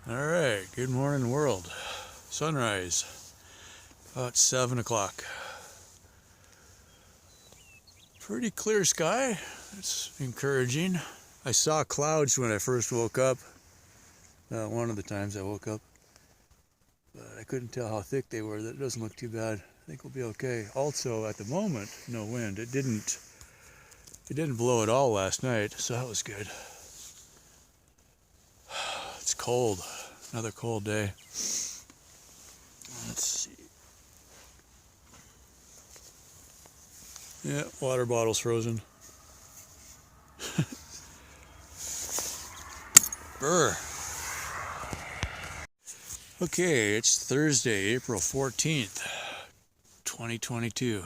Alright, good morning world. Sunrise, about 7 o'clock. Pretty clear sky, it's encouraging. I saw clouds when I first woke up, one of the times I woke up. But I couldn't tell how thick they were. That doesn't look too bad. I think we'll be okay. Also, at the moment, no wind. It didn't blow at all last night, so that was good. It's cold. Another cold day. Let's see. Yeah, water bottle's frozen. Brr. Okay, it's Thursday, April 14th, 2022.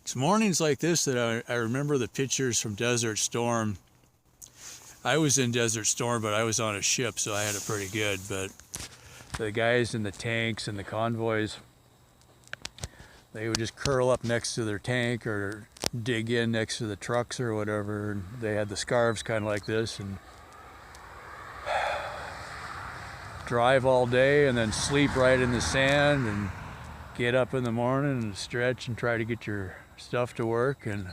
It's mornings like this that I remember the pictures from Desert Storm. I was in Desert Storm, but I was on a ship, so I had it pretty good. But the guys in the tanks and the convoys, they would just curl up next to their tank or dig in next to the trucks or whatever. And they had the scarves kind of like this and drive all day and then sleep right in the sand and get up in the morning and stretch and try to get your stuff to work and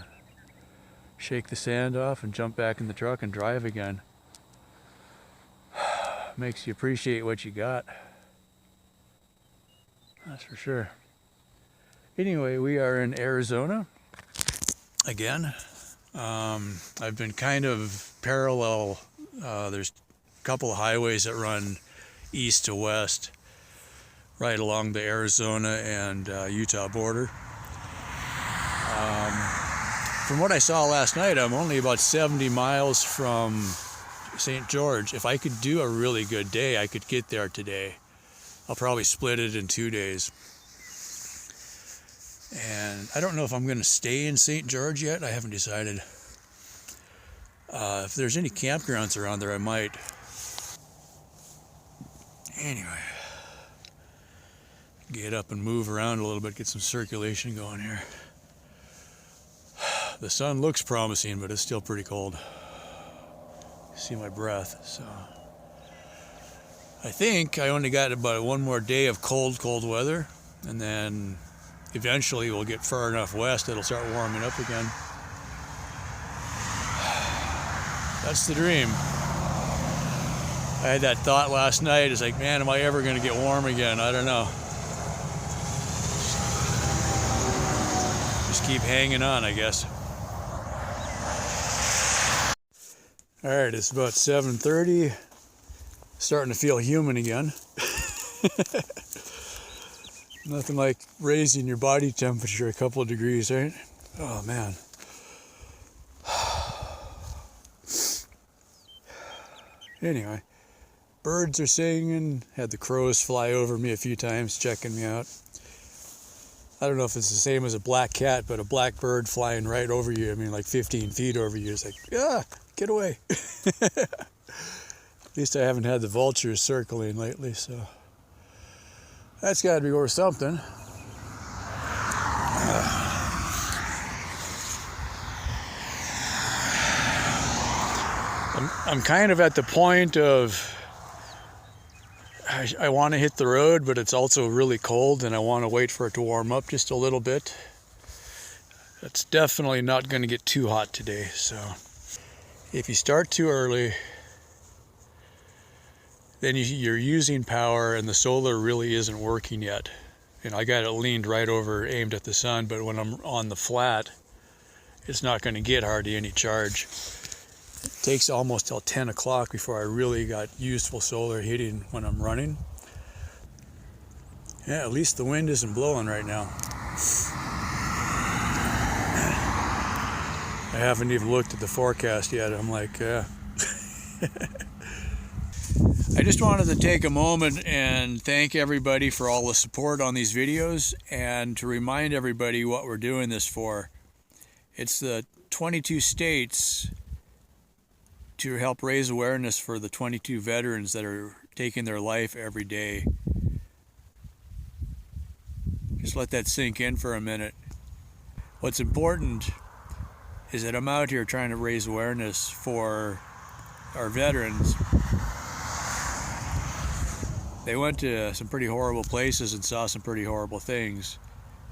shake the sand off and jump back in the truck and drive again. Makes you appreciate what you got. That's for sure. Anyway, we are in Arizona again. I've been kind of parallel. There's a couple of highways that run east to west right along the Arizona and Utah border. From what I saw last night, I'm only about 70 miles from St. George. If I could do a really good day, I could get there today. I'll probably split it in 2 days. And I don't know if I'm going to stay in St. George yet. I haven't decided. If there's any campgrounds around there, I might. Anyway, get up and move around a little bit, get some circulation going here. The sun looks promising, but it's still pretty cold. See my breath, so. I think I only got about one more day of cold weather, and then eventually we'll get far enough west it'll start warming up again. That's the dream. I had that thought last night. It's like, man, am I ever going to get warm again? I don't know. Just keep hanging on, I guess. All right, it's about 7:30. Starting to feel human again. Nothing like raising your body temperature a couple of degrees, right? Oh, man. Anyway, birds are singing. Had the crows fly over me a few times, checking me out. I don't know if it's the same as a black cat, but a black bird flying right over you, I mean like 15 feet over you, it's like, get away. At least I haven't had the vultures circling lately, so that's got to be worth something. I'm kind of at the point of I want to hit the road, but it's also really cold and I want to wait for it to warm up just a little bit. It's definitely not going to get too hot today, so if you start too early, then you're using power and the solar really isn't working yet. And I got it leaned right over, aimed at the sun, but when I'm on the flat, it's not going to get hardly any charge. It takes almost till 10 o'clock before I really got useful solar hitting when I'm running. Yeah, at least the wind isn't blowing right now. I haven't even looked at the forecast yet. I'm like, I just wanted to take a moment and thank everybody for all the support on these videos and to remind everybody what we're doing this for. It's the 22 states to help raise awareness for the 22 veterans that are taking their life every day. Just let that sink in for a minute. What's important is that I'm out here trying to raise awareness for our veterans. They went to some pretty horrible places and saw some pretty horrible things.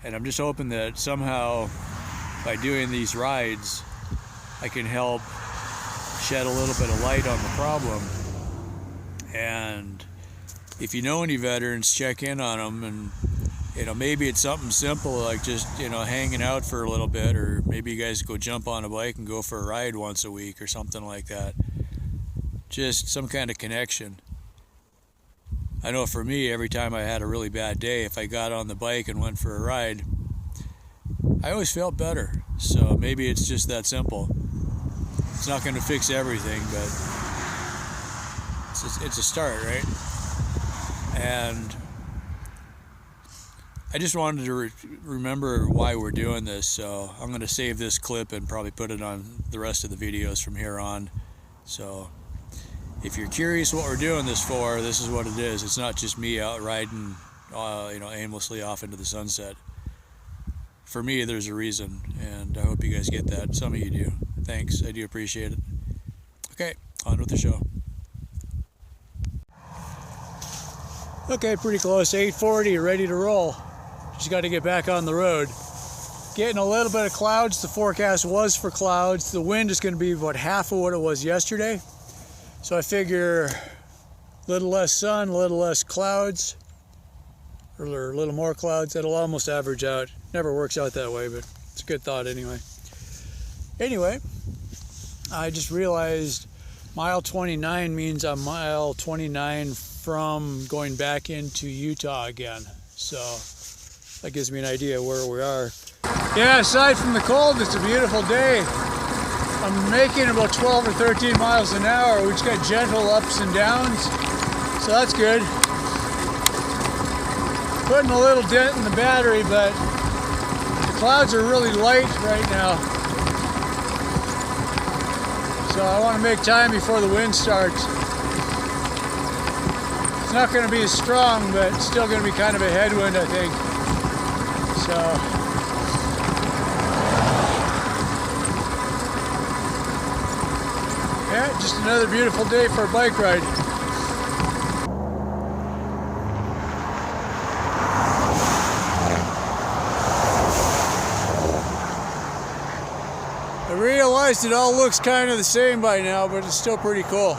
And I'm just hoping that somehow by doing these rides, I can help shed a little bit of light on the problem. And if you know any veterans, check in on them. And maybe it's something simple like just hanging out for a little bit, or maybe you guys go jump on a bike and go for a ride once a week or something like that. Just some kind of connection. I know for me, every time I had a really bad day, if I got on the bike and went for a ride, I always felt better. So maybe it's just that simple. It's not going to fix everything, but it's a start, right? And I just wanted to remember why we're doing this, so I'm going to save this clip and probably put it on the rest of the videos from here on. So if you're curious what we're doing this for, this is what it is. It's not just me out riding, aimlessly off into the sunset. For me, there's a reason, and I hope you guys get that. Some of you do. Thanks, I do appreciate it. Okay, on with the show. Okay, pretty close, 8:40, ready to roll. Just got to get back on the road. Getting a little bit of clouds. The forecast was for clouds. The wind is going to be about half of what it was yesterday. So I figure a little less sun, a little less clouds, or a little more clouds. That'll almost average out. Never works out that way, but it's a good thought anyway. Anyway, I just realized mile 29 means I'm mile 29 from going back into Utah again. So that gives me an idea where we are. Yeah, aside from the cold, it's a beautiful day. I'm making about 12 or 13 miles an hour. We just got gentle ups and downs, so that's good. Putting a little dent in the battery, but the clouds are really light right now. So I want to make time before the wind starts. It's not going to be as strong, but it's still going to be kind of a headwind, I think. So yeah, just another beautiful day for a bike ride. I realized it all looks kind of the same by now, but it's still pretty cool.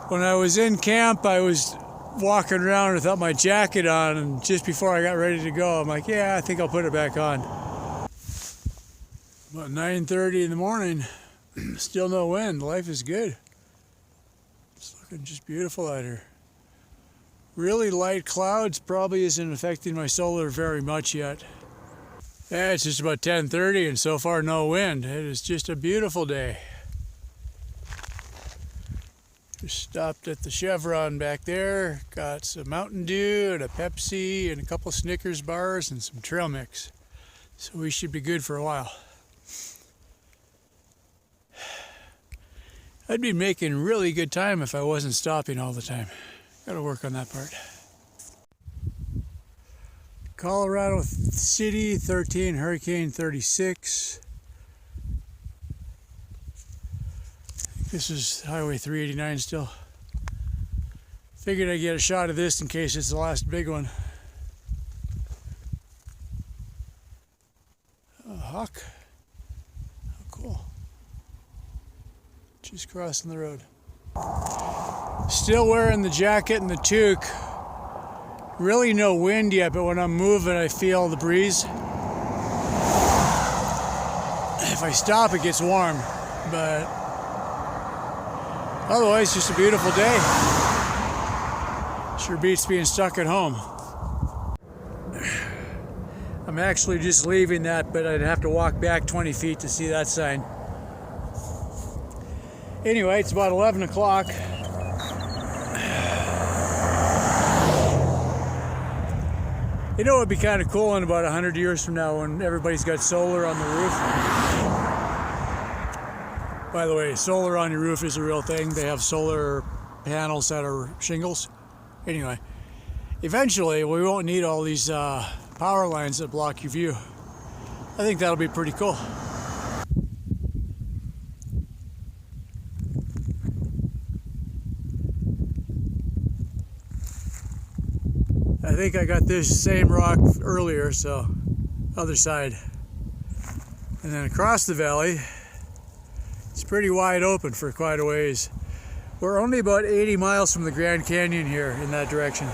When I was in camp, I was walking around without my jacket on, and just before I got ready to go, I'm like, yeah, I think I'll put it back on. About 9:30 in the morning, still no wind. Life is good. It's looking just beautiful out here. Really light clouds probably isn't affecting my solar very much yet. Yeah, it's just about 10:30 and so far no wind. It is just a beautiful day. Just stopped at the Chevron back there, got some Mountain Dew and a Pepsi and a couple Snickers bars and some trail mix. So we should be good for a while. I'd be making really good time if I wasn't stopping all the time. Gotta work on that part. Colorado City, 13, Hurricane 36. This is Highway 389 still. Figured I'd get a shot of this in case it's the last big one. A hawk. How cool. Just crossing the road. Still wearing the jacket and the toque. Really no wind yet, but when I'm moving I feel the breeze. If I stop it gets warm, but otherwise just a beautiful day. Sure beats being stuck at home. I'm actually just leaving that, but I'd have to walk back 20 feet to see that sign. Anyway, it's about 11 o'clock. You know what would be kind of cool in about 100 years from now when everybody's got solar on the roof? By the way, solar on your roof is a real thing. They have solar panels that are shingles. Anyway, eventually we won't need all these power lines that block your view. I think that'll be pretty cool. I think I got this same rock earlier, so other side. And then across the valley, it's pretty wide open for quite a ways. We're only about 80 miles from the Grand Canyon here in that direction.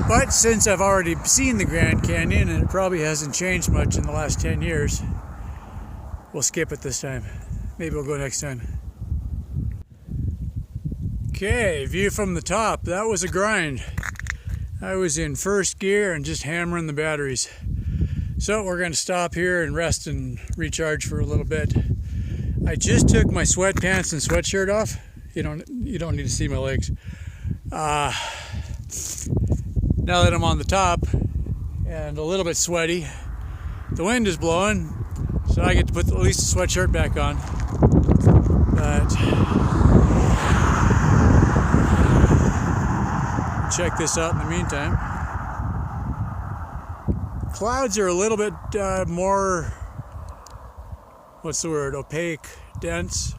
But since I've already seen the Grand Canyon, and it probably hasn't changed much in the last 10 years, we'll skip it this time. Maybe we'll go next time. Okay, view from the top. That was a grind. I was in first gear and just hammering the batteries. So we're going to stop here and rest and recharge for a little bit. I just took my sweatpants and sweatshirt off. You don't need to see my legs. Now that I'm on the top and a little bit sweaty, the wind is blowing, so I get to put at least the sweatshirt back on. But check this out in the meantime. Clouds are a little bit more, what's the word, opaque, dense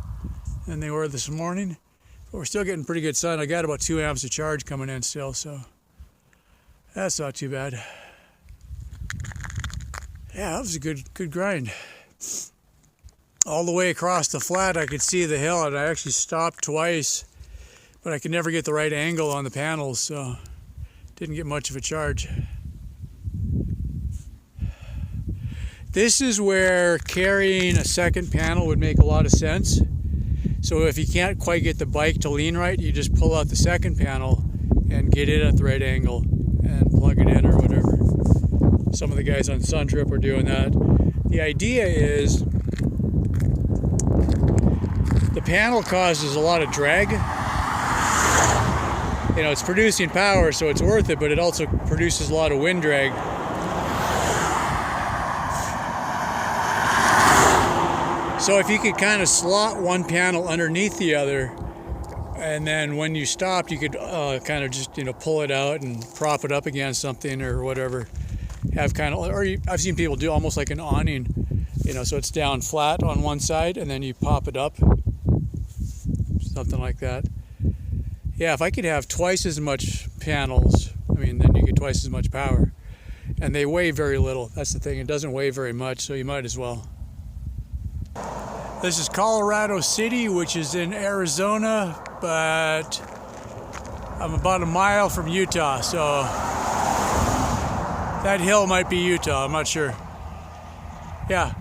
than they were this morning. But we're still getting pretty good sun. I got about 2 amps of charge coming in still, so that's not too bad. Yeah, that was a good grind. All the way across the flat I could see the hill, and I actually stopped twice, but I could never get the right angle on the panels, so didn't get much of a charge. This is where carrying a second panel would make a lot of sense. So if you can't quite get the bike to lean right, you just pull out the second panel and get it at the right angle and plug it in or whatever. Some of the guys on Sun Trip are doing that. The idea is the panel causes a lot of drag. You know, it's producing power, so it's worth it, but it also produces a lot of wind drag. So if you could kind of slot one panel underneath the other, and then when you stopped, you could kind of just, pull it out and prop it up against something or whatever. Have kind of, I've seen people do almost like an awning, so it's down flat on one side and then you pop it up, something like that. Yeah, if I could have twice as much panels, then you get twice as much power. And they weigh very little. That's the thing. It doesn't weigh very much, so you might as well. This is Colorado City, which is in Arizona, but I'm about a mile from Utah, so that hill might be Utah. I'm not sure. Yeah,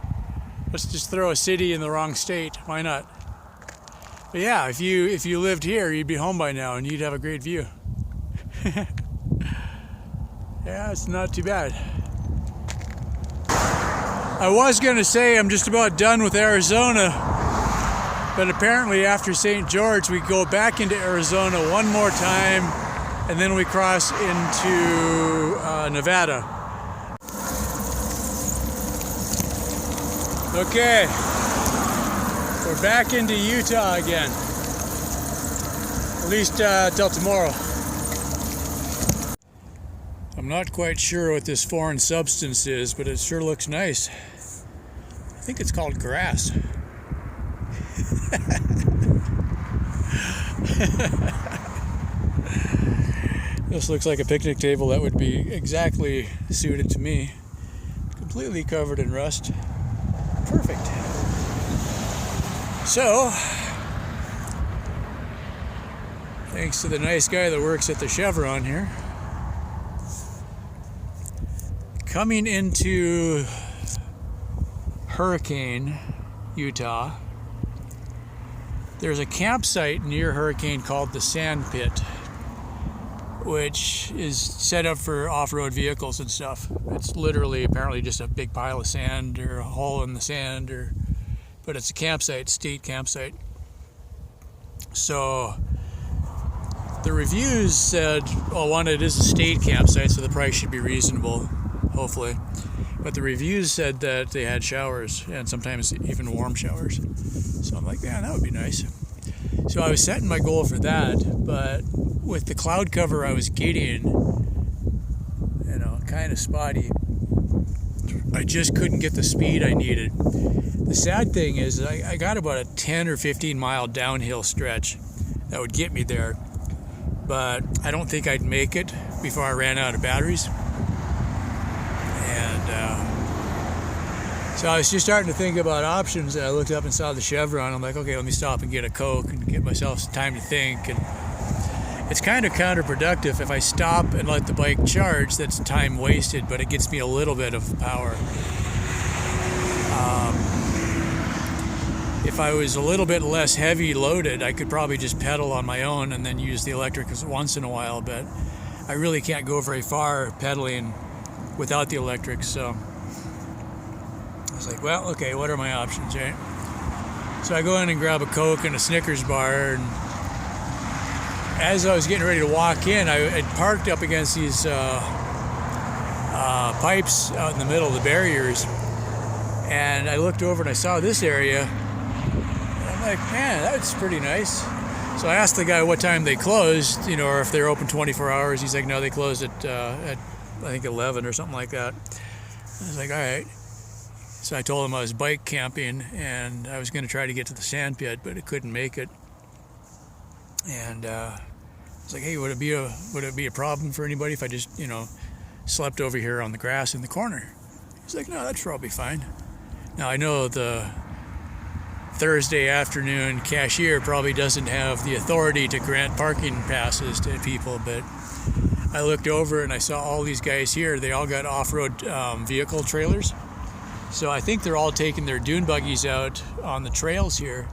let's just throw a city in the wrong state. Why not? But yeah, if you lived here, you'd be home by now and you'd have a great view. Yeah, it's not too bad. I was going to say I'm just about done with Arizona, but apparently after St. George we go back into Arizona one more time and then we cross into Nevada. Okay, we're back into Utah again, at least till tomorrow. I'm not quite sure what this foreign substance is, but it sure looks nice. I think it's called grass. This looks like a picnic table that would be exactly suited to me. Completely covered in rust. Perfect. So, thanks to the nice guy that works at the Chevron here. Coming into Hurricane, Utah, there's a campsite near Hurricane called the Sand Pit, which is set up for off-road vehicles and stuff. It's literally apparently just a big pile of sand or a hole in the sand, but it's a campsite, state campsite. So the reviews said, well, one, it is a state campsite, so the price should be reasonable, hopefully. But the reviews said that they had showers and sometimes even warm showers. So I'm like, yeah, that would be nice. So I was setting my goal for that, but with the cloud cover I was getting, kind of spotty, I just couldn't get the speed I needed. The sad thing is I got about a 10 or 15 mile downhill stretch that would get me there, but I don't think I'd make it before I ran out of batteries. And so I was just starting to think about options, and I looked up and saw the Chevron. I'm like, okay, let me stop and get a Coke and get myself some time to think. And it's kind of counterproductive. If I stop and let the bike charge, that's time wasted, but it gets me a little bit of power. If I was a little bit less heavy loaded, I could probably just pedal on my own and then use the electric once in a while, but I really can't go very far pedaling without the electric. So I was like, well, okay, what are my options, right? So I go in and grab a Coke and a Snickers bar, and as I was getting ready to walk in, I had parked up against these pipes out in the middle of the barriers, and I looked over and I saw this area, and I'm like, man, that's pretty nice. So I asked the guy what time they closed, or if they're open 24 hours. He's like, no, they close at I think 11 or something like that. I was like, all right. So I told him I was bike camping and I was going to try to get to the sand pit, but I couldn't make it. And I was like, hey, would it be a problem for anybody if I just, slept over here on the grass in the corner? He's like, no, that's probably fine. Now I know the Thursday afternoon cashier probably doesn't have the authority to grant parking passes to people, but I looked over and I saw all these guys here. They all got off-road vehicle trailers. So I think they're all taking their dune buggies out on the trails here,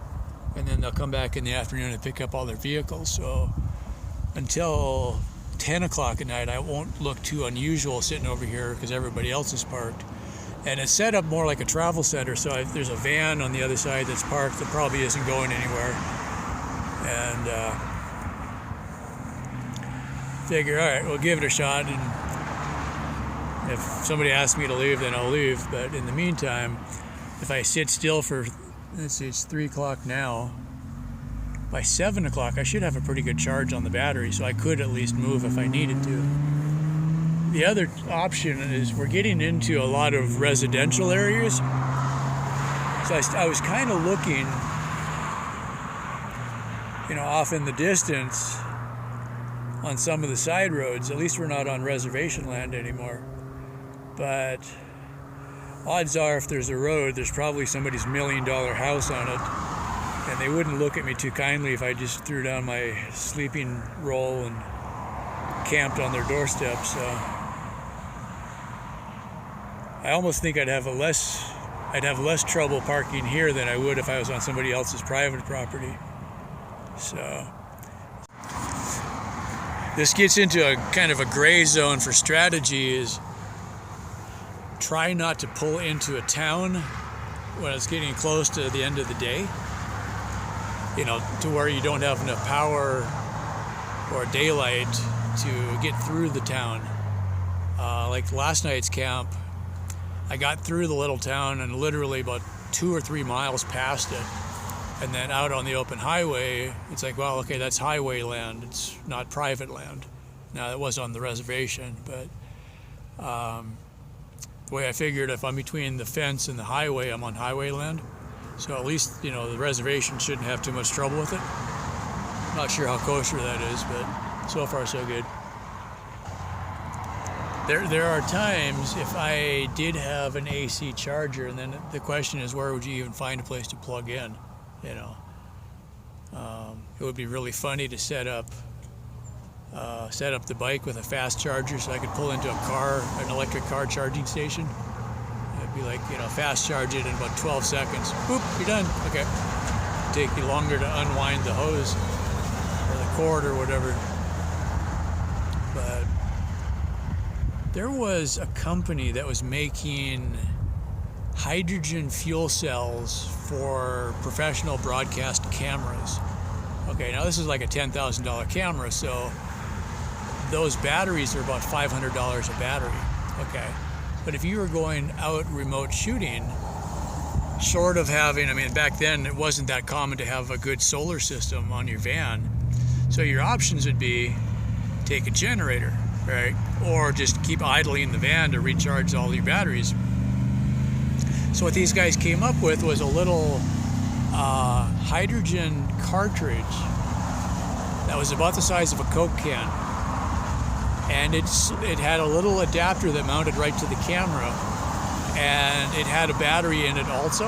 and then they'll come back in the afternoon and pick up all their vehicles. So until 10 o'clock at night, I won't look too unusual sitting over here because everybody else is parked. And it's set up more like a travel center, so there's a van on the other side that's parked that probably isn't going anywhere. And figure, all right, we'll give it a shot, and if somebody asks me to leave, then I'll leave. But in the meantime, if I sit still for, let's see, it's 3 o'clock now, by 7 o'clock I should have a pretty good charge on the battery, so I could at least move if I needed to. The other option is we're getting into a lot of residential areas. So I was kind of looking, off in the distance on some of the side roads. At least we're not on reservation land anymore. But odds are if there's a road, there's probably somebody's $1 million house on it. And they wouldn't look at me too kindly if I just threw down my sleeping roll and camped on their doorstep. So I almost think I'd have less trouble parking here than I would if I was on somebody else's private property. So this gets into a kind of a gray zone for strategy. Is try not to pull into a town when it's getting close to the end of the day, to where you don't have enough power or daylight to get through the town. Like last night's camp, I got through the little town and literally about 2 or 3 miles past it, and then out on the open highway, it's like, well, okay, that's highway land, it's not private land. Now, it was on the reservation, but the way I figured, if I'm between the fence and the highway, I'm on highway land. So at least, the reservation shouldn't have too much trouble with it. Not sure how kosher that is, but so far so good. There are times if I did have an AC charger, and then the question is, where would you even find a place to plug in? It would be really funny to set up the bike with a fast charger so I could pull into an electric car charging station. It'd be like, fast charge it in about 12 seconds. Boop, you're done. Okay. It'd take you longer to unwind the hose or the cord or whatever. But there was a company that was making hydrogen fuel cells for professional broadcast cameras. Okay, now this is like a $10,000 camera, so those batteries are about $500 a battery. Okay, but if you were going out remote shooting, short of having, I mean, back then it wasn't that common to have a good solar system on your van. So your options would be take a generator, right? Or just keep idling the van to recharge all your batteries. So what these guys came up with was a little hydrogen cartridge that was about the size of a Coke can. And it had a little adapter that mounted right to the camera, and it had a battery in it also.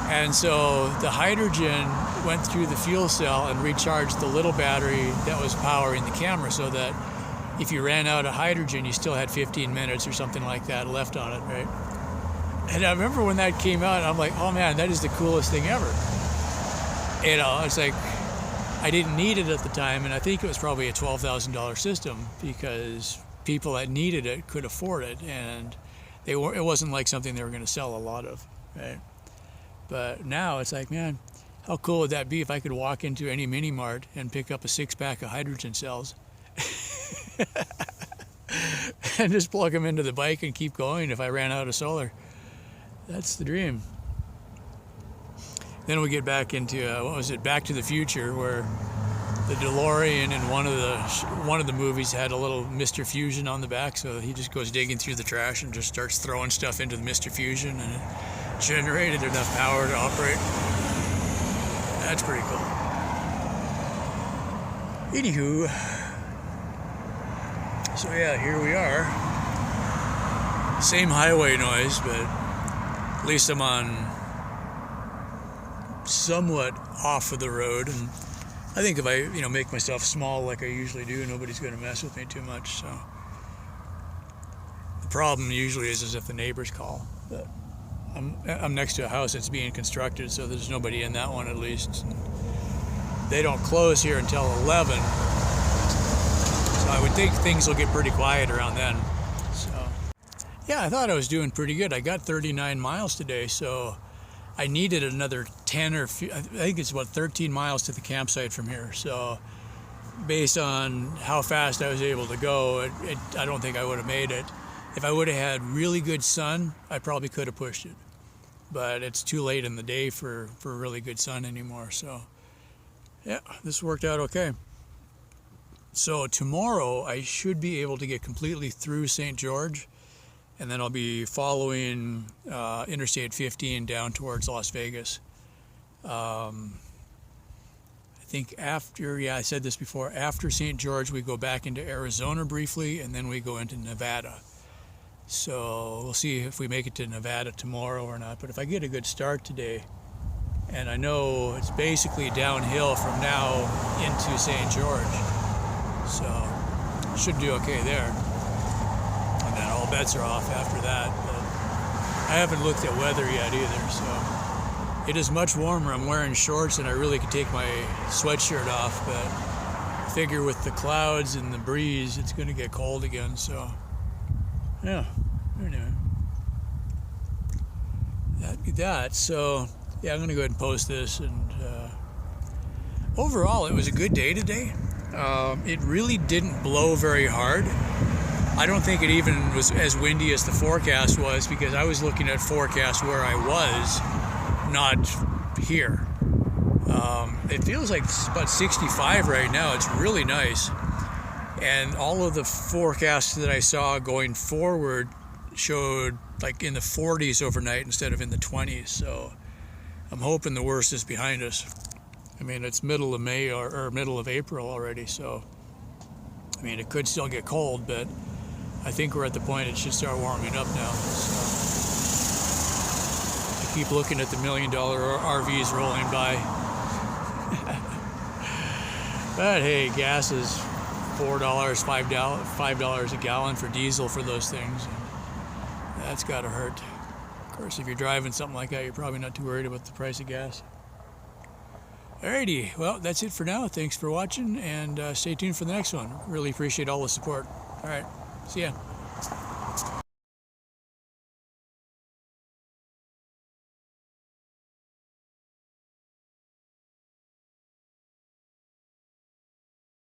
And so the hydrogen went through the fuel cell and recharged the little battery that was powering the camera, so that if you ran out of hydrogen, you still had 15 minutes or something like that left on it, right? And I remember when that came out, I'm like, oh man, that is the coolest thing ever. You know, it's like, I didn't need it at the time, and I think it was probably a $12,000 system because people that needed it could afford it, and it wasn't like something they were going to sell a lot of, right? But now it's like, man, how cool would that be if I could walk into any mini mart and pick up a 6-pack of hydrogen cells and just plug them into the bike and keep going if I ran out of solar. That's the dream. Then we get back into what was it, Back to the Future, where the DeLorean in one of the movies had a little Mr. Fusion on the back, so he just goes digging through the trash and just starts throwing stuff into the Mr. Fusion, and it generated enough power to operate. That's pretty cool. Anywho, so yeah, here we are. Same highway noise, but at least I'm on somewhat off of the road, and I think if I make myself small like I usually do, nobody's going to mess with me too much. So the problem usually is if the neighbors call. But I'm next to a house that's being constructed, so there's nobody in that one at least. They don't close here until 11, so I would think things will get pretty quiet around then. So yeah, I thought I was doing pretty good. I got 39 miles today, so I needed another 10 or I think it's about 13 miles to the campsite from here. So based on how fast I was able to go, I don't think I would have made it. If I would have had really good sun, I probably could have pushed it. But it's too late in the day for really good sun anymore. So yeah, this worked out okay. So tomorrow I should be able to get completely through St. George, and then I'll be following Interstate 15 down towards Las Vegas. I think after, I said this before, after St. George we go back into Arizona briefly, and then we go into Nevada. So we'll see if we make it to Nevada tomorrow or not. But if I get a good start today, and I know it's basically downhill from now into St. George, so should do okay there. And then all bets are off after that. But I haven't looked at weather yet either, so it is much warmer. I'm wearing shorts and I really could take my sweatshirt off, but I figure with the clouds and the breeze, it's going to get cold again. So yeah, anyway, that'd be that. So yeah, I'm going to go ahead and post this. And overall, it was a good day today. It really didn't blow very hard. I don't think it even was as windy as the forecast was, because I was looking at forecast where I was, not here. It feels like it's about 65 right now. It's really nice. And all of the forecasts that I saw going forward showed like in the 40s overnight instead of in the 20s. So I'm hoping the worst is behind us. I mean, it's middle of May or middle of April already. So, I mean, it could still get cold, but I think we're at the point it should start warming up now. So I keep looking at the $1 million RVs rolling by. But hey, gas is $4, $5 a gallon for diesel for those things. That's got to hurt. Of course, if you're driving something like that, you're probably not too worried about the price of gas. Alrighty, well, that's it for now. Thanks for watching, and stay tuned for the next one. Really appreciate all the support. Alright, see ya.